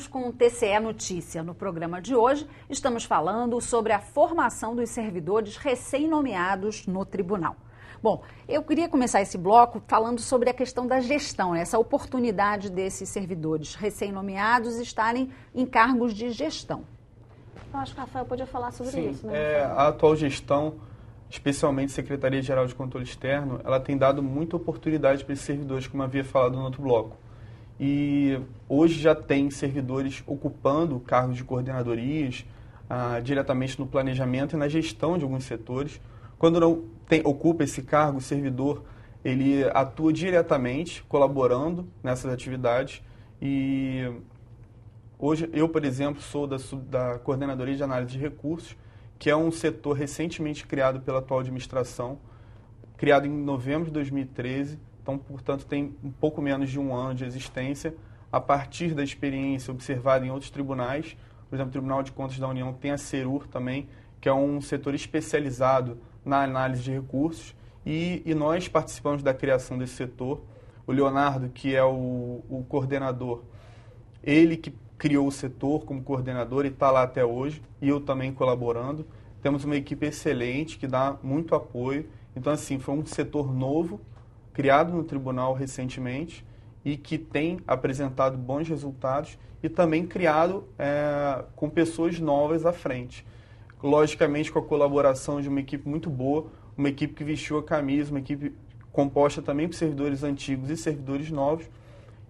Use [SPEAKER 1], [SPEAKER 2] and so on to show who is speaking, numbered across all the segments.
[SPEAKER 1] Voltamos com o TCE Notícia. No programa de hoje, estamos falando sobre a formação dos servidores recém-nomeados no tribunal. Bom, eu queria começar esse bloco falando sobre a questão da gestão, essa oportunidade desses servidores recém-nomeados estarem em cargos de gestão.
[SPEAKER 2] Eu acho que o Rafael podia falar sobre isso, né?
[SPEAKER 3] A atual gestão, especialmente Secretaria-Geral de Controle Externo, ela tem dado muita oportunidade para esses servidores, como havia falado no outro bloco. E hoje já tem servidores ocupando cargos de coordenadorias, diretamente no planejamento e na gestão de alguns setores. Quando não ocupa esse cargo, o servidor ele atua diretamente, colaborando nessas atividades. E hoje eu, por exemplo, sou da Coordenadoria de Análise de Recursos, que é um setor recentemente criado pela atual administração, criado em novembro de 2013. Então, portanto, tem um pouco menos de um ano de existência, a partir da experiência observada em outros tribunais. Por exemplo, o Tribunal de Contas da União tem a CERUR também, que é um setor especializado na análise de recursos, e nós participamos da criação desse setor. O Leonardo, que é o coordenador, ele que criou o setor como coordenador e está lá até hoje, e eu também colaborando. Temos uma equipe excelente que dá muito apoio. Então, assim, foi um setor novo, criado no tribunal recentemente e que tem apresentado bons resultados e também criado com pessoas novas à frente. Logicamente, com a colaboração de uma equipe muito boa, uma equipe que vestiu a camisa, uma equipe composta também por servidores antigos e servidores novos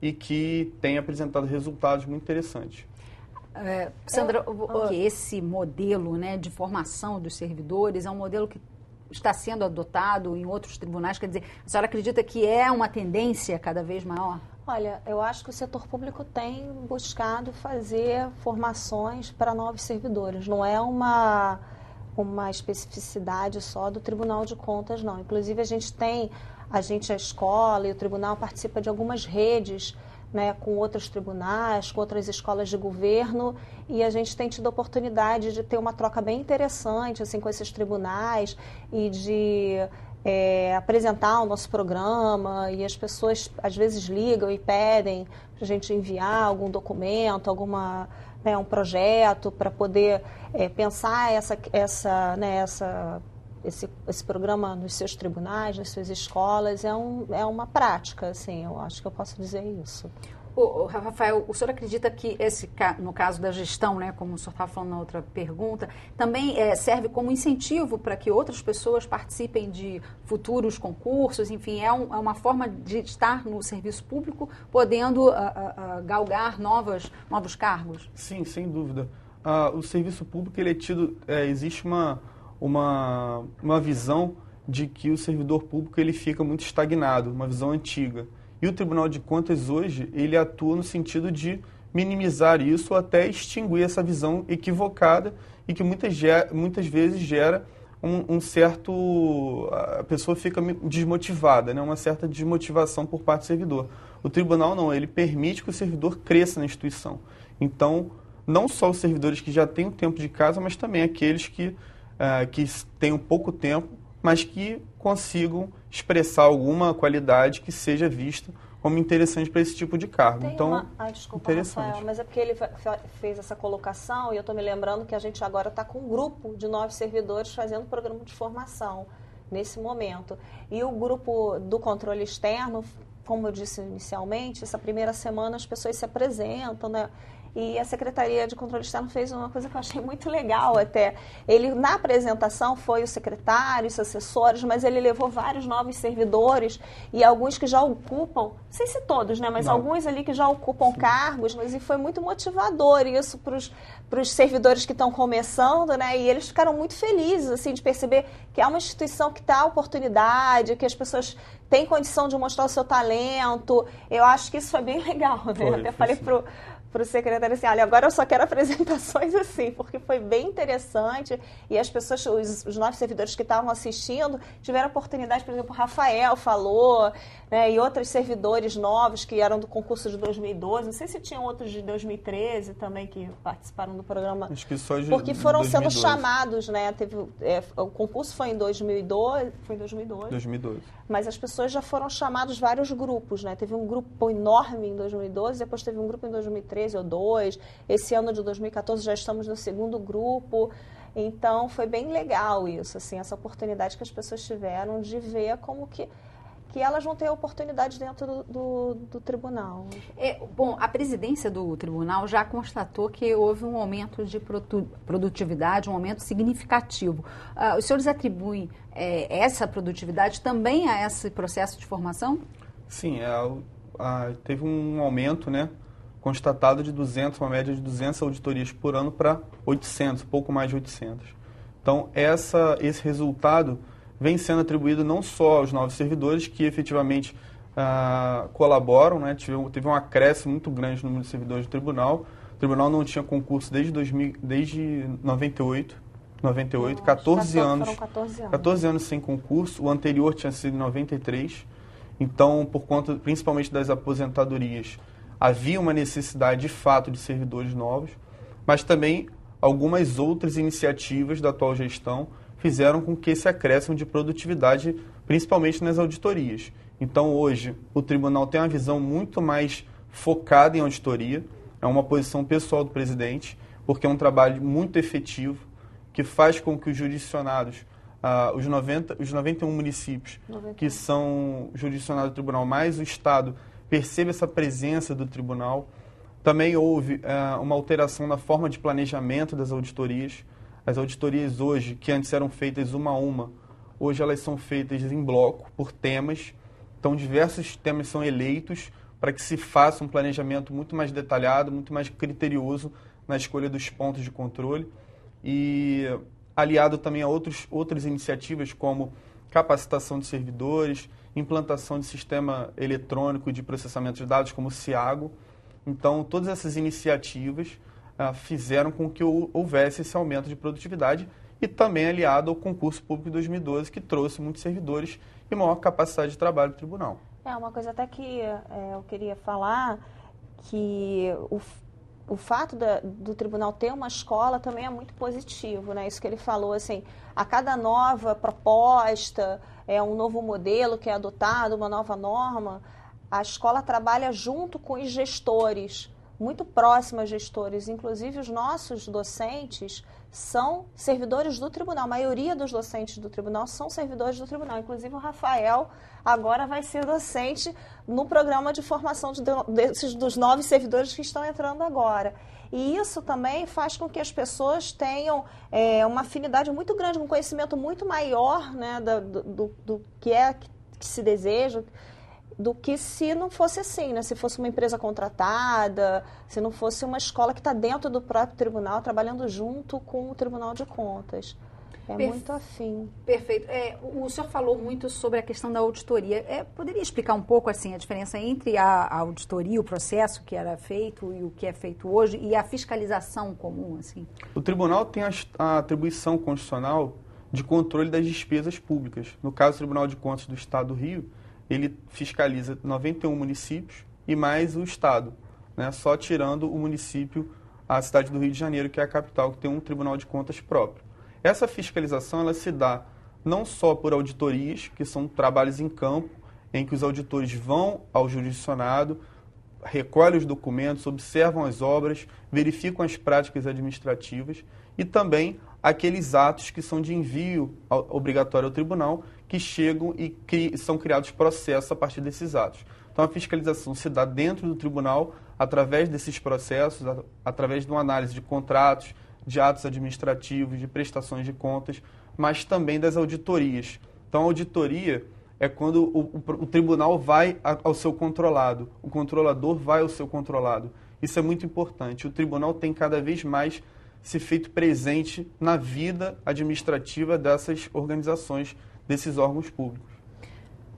[SPEAKER 3] e que tem apresentado resultados muito interessantes.
[SPEAKER 1] Sandra, esse modelo, né, de formação dos servidores é um modelo que está sendo adotado em outros tribunais? Quer dizer, a senhora acredita que é uma tendência cada vez maior?
[SPEAKER 2] Olha, eu acho que o setor público tem buscado fazer formações para novos servidores. Não é uma especificidade só do Tribunal de Contas, não. Inclusive, a escola e o tribunal participa de algumas redes, né, com outros tribunais, com outras escolas de governo, e a gente tem tido a oportunidade de ter uma troca bem interessante assim, com esses tribunais e de apresentar o nosso programa, e as pessoas às vezes ligam e pedem para a gente enviar algum documento, um projeto para poder pensar esse programa nos seus tribunais, nas suas escolas. É uma prática, assim, eu acho que eu posso dizer isso.
[SPEAKER 1] Rafael, o senhor acredita que no caso da gestão, né, como o senhor estava falando na outra pergunta, também serve como incentivo para que outras pessoas participem de futuros concursos? Enfim, é uma forma de estar no serviço público, podendo galgar novos cargos?
[SPEAKER 3] Sim, sem dúvida. O serviço público ele é tido, existe uma visão de que o servidor público ele fica muito estagnado, uma visão antiga. E o Tribunal de Contas hoje, ele atua no sentido de minimizar isso ou até extinguir essa visão equivocada e que muitas vezes gera um certo... A pessoa fica desmotivada, né? Uma certa desmotivação por parte do servidor. O tribunal não, ele permite que o servidor cresça na instituição. Então, não só os servidores que já têm um tempo de casa, mas também aqueles que tenham pouco tempo, mas que consigam expressar alguma qualidade que seja vista como interessante para esse tipo de cargo.
[SPEAKER 2] Desculpa, Rafael, mas é porque ele fez essa colocação e eu estou me lembrando que a gente agora está com um grupo de 9 servidores fazendo programa de formação nesse momento. E o grupo do controle externo, como eu disse inicialmente, essa primeira semana as pessoas se apresentam, né? E a Secretaria de Controle Externo fez uma coisa que eu achei muito legal até. Ele, na apresentação, foi o secretário, os assessores, mas ele levou vários novos servidores e alguns que já ocupam, não sei se todos, né, mas alguns ali que já ocupam cargos, e foi muito motivador isso para os servidores que estão começando, né, e eles ficaram muito felizes, assim, de perceber que é uma instituição que dá oportunidade, que as pessoas têm condição de mostrar o seu talento. Eu acho que isso foi bem legal, né? Eu até falei para o secretário assim, olha, agora eu só quero apresentações assim, porque foi bem interessante e as pessoas, os 9 servidores que estavam assistindo, tiveram oportunidade, por exemplo, o Rafael falou, né, e outros servidores novos que eram do concurso de 2012, não sei se tinham outros de 2013 também que participaram do programa,
[SPEAKER 3] acho que só de
[SPEAKER 2] porque foram
[SPEAKER 3] 2012.
[SPEAKER 2] Sendo chamados, né, o concurso foi em 2012, foi em 2012, mas as pessoas já foram chamados vários grupos, né, teve um grupo enorme em 2012, depois teve um grupo em 2013, 2013 ou 2. Esse ano de 2014 já estamos no segundo grupo. Então, foi bem legal isso, assim, essa oportunidade que as pessoas tiveram de ver como que elas vão ter oportunidade dentro do tribunal.
[SPEAKER 1] Bom, a presidência do tribunal já constatou que houve um aumento de produtividade, um aumento significativo. Os senhores atribuem essa produtividade também a esse processo de formação?
[SPEAKER 3] Sim, teve um aumento, né, constatado de 200, uma média de 200 auditorias por ano para 800, pouco mais de 800. Então, esse resultado vem sendo atribuído não só aos novos servidores, que efetivamente colaboram, né? Teve um acréscimo muito grande no número de servidores do tribunal. O tribunal não tinha concurso desde 98, 14 anos. 14 anos sem concurso. O anterior tinha sido em 93. Então, por conta principalmente das aposentadorias, havia uma necessidade de fato de servidores novos, mas também algumas outras iniciativas da atual gestão fizeram com que esse acréscimo de produtividade, principalmente nas auditorias. Então, hoje, o tribunal tem uma visão muito mais focada em auditoria, é uma posição pessoal do presidente, porque é um trabalho muito efetivo, que faz com que os jurisdicionados, os 91 municípios que são jurisdicionados do tribunal, mais o Estado, perceba essa presença do tribunal. Também houve uma alteração na forma de planejamento das auditorias. As auditorias hoje, que antes eram feitas uma a uma, hoje elas são feitas em bloco, por temas. Então, diversos temas são eleitos para que se faça um planejamento muito mais detalhado, muito mais criterioso na escolha dos pontos de controle. E aliado também a outras iniciativas, como capacitação de servidores, implantação de sistema eletrônico de processamento de dados, como o CIAGO. Então, todas essas iniciativas fizeram com que houvesse esse aumento de produtividade e também aliado ao concurso público de 2012, que trouxe muitos servidores e maior capacidade de trabalho do tribunal.
[SPEAKER 2] Uma coisa até que eu queria falar, que o fato do tribunal ter uma escola também é muito positivo, né? Isso que ele falou, assim, a cada nova proposta, um novo modelo que é adotado, uma nova norma, a escola trabalha junto com os gestores, muito próximo aos gestores. Inclusive, os nossos docentes são servidores do tribunal. A maioria dos docentes do tribunal são servidores do tribunal. Inclusive, o Rafael agora vai ser docente no programa de formação dos novos servidores que estão entrando agora. E isso também faz com que as pessoas tenham uma afinidade muito grande, um conhecimento muito maior, né, do que se deseja, do que se não fosse assim, né? Se fosse uma empresa contratada, se não fosse uma escola que está dentro do próprio tribunal, trabalhando junto com o Tribunal de Contas. Muito afim.
[SPEAKER 1] Perfeito. O senhor falou muito sobre a questão da auditoria. Poderia explicar um pouco assim, a diferença entre a auditoria, o processo que era feito e o que é feito hoje, e a fiscalização comum? Assim?
[SPEAKER 3] O tribunal tem a atribuição constitucional de controle das despesas públicas. No caso do Tribunal de Contas do Estado do Rio, ele fiscaliza 91 municípios e mais o Estado, né? Só tirando o município, a cidade do Rio de Janeiro, que é a capital, que tem um Tribunal de Contas próprio. Essa fiscalização ela se dá não só por auditorias, que são trabalhos em campo, em que os auditores vão ao jurisdicionado, recolhem os documentos, observam as obras, verificam as práticas administrativas e também aqueles atos que são de envio obrigatório ao tribunal, que chegam e são criados processos a partir desses atos. Então, a fiscalização se dá dentro do tribunal, através desses processos, através de uma análise de contratos, de atos administrativos, de prestações de contas, mas também das auditorias. Então, a auditoria é quando o tribunal vai ao seu controlado, o controlador vai ao seu controlado. Isso é muito importante. O tribunal tem cada vez mais se feito presente na vida administrativa dessas organizações, desses órgãos públicos.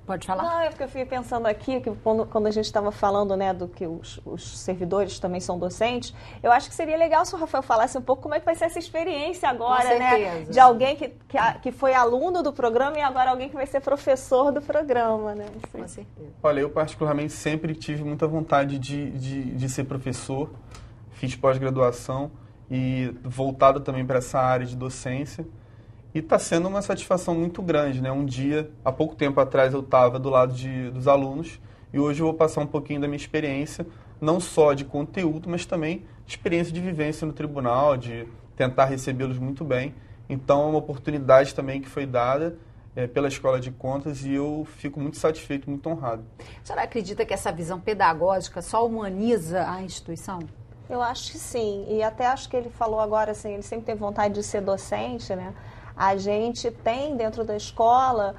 [SPEAKER 1] Pode falar?
[SPEAKER 2] Não, é porque eu fiquei pensando aqui, que quando a gente estava falando, né, do que os servidores também são docentes, eu acho que seria legal se o Rafael falasse um pouco como é que vai ser essa experiência agora, né? De alguém que foi aluno do programa e agora alguém que vai ser professor do programa, né?
[SPEAKER 1] Com certeza.
[SPEAKER 3] Olha, eu particularmente sempre tive muita vontade de ser professor, fiz pós-graduação e voltado também para essa área de docência. E está sendo uma satisfação muito grande, né? Um dia, há pouco tempo atrás, eu estava do lado dos alunos e hoje eu vou passar um pouquinho da minha experiência não só de conteúdo, mas também de experiência de vivência no tribunal, de tentar recebê-los muito bem. Então, é uma oportunidade também que foi dada pela Escola de Contas e eu fico muito satisfeito, muito honrado.
[SPEAKER 1] A senhora acredita que essa visão pedagógica só humaniza a instituição?
[SPEAKER 2] Eu acho que sim, e até acho que ele falou agora, assim, ele sempre teve vontade de ser docente, né? A gente tem dentro da escola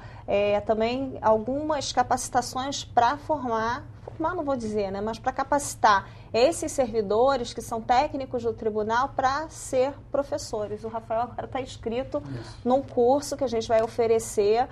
[SPEAKER 2] também algumas capacitações para formar não vou dizer, né, mas para capacitar esses servidores que são técnicos do tribunal para ser professores. O Rafael agora está inscrito num curso que a gente vai oferecer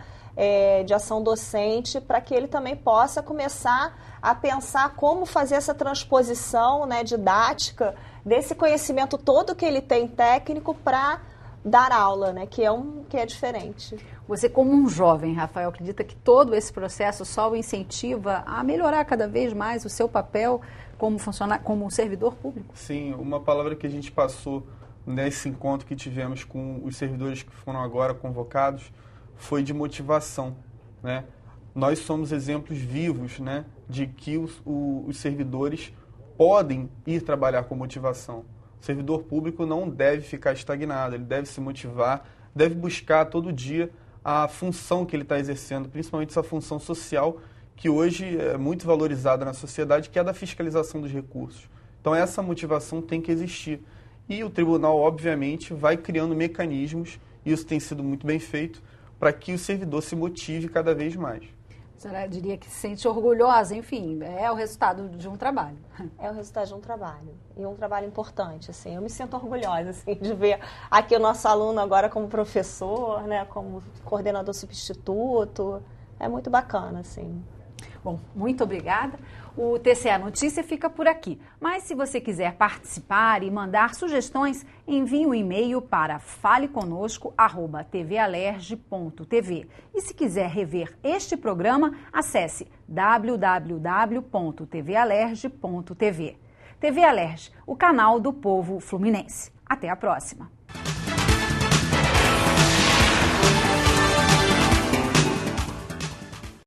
[SPEAKER 2] de ação docente para que ele também possa começar a pensar como fazer essa transposição, né, didática desse conhecimento todo que ele tem técnico para dar aula, né, que é diferente.
[SPEAKER 1] Você, como um jovem, Rafael, acredita que todo esse processo só o incentiva a melhorar cada vez mais o seu papel como servidor público?
[SPEAKER 3] Sim, uma palavra que a gente passou nesse encontro que tivemos com os servidores que foram agora convocados foi de motivação, né? Nós somos exemplos vivos, né, de que os servidores podem ir trabalhar com motivação. O servidor público não deve ficar estagnado, ele deve se motivar, deve buscar todo dia a função que ele está exercendo, principalmente essa função social que hoje é muito valorizada na sociedade, que é a da fiscalização dos recursos. Então essa motivação tem que existir. E o tribunal, obviamente, vai criando mecanismos, e isso tem sido muito bem feito, para que o servidor se motive cada vez mais.
[SPEAKER 1] A senhora diria que se sente orgulhosa, enfim, é o resultado de um trabalho.
[SPEAKER 2] É o resultado de um trabalho, e um trabalho importante, assim. Eu me sinto orgulhosa, assim, de ver aqui o nosso aluno agora como professor, né, como coordenador substituto. É muito bacana, assim.
[SPEAKER 1] Bom, muito obrigada. O TCA Notícia fica por aqui. Mas se você quiser participar e mandar sugestões, envie um e-mail para faleconosco@tvalerj.tv. E se quiser rever este programa, acesse www.tvalerj.tv. TV Alerj, o canal do povo fluminense. Até a próxima.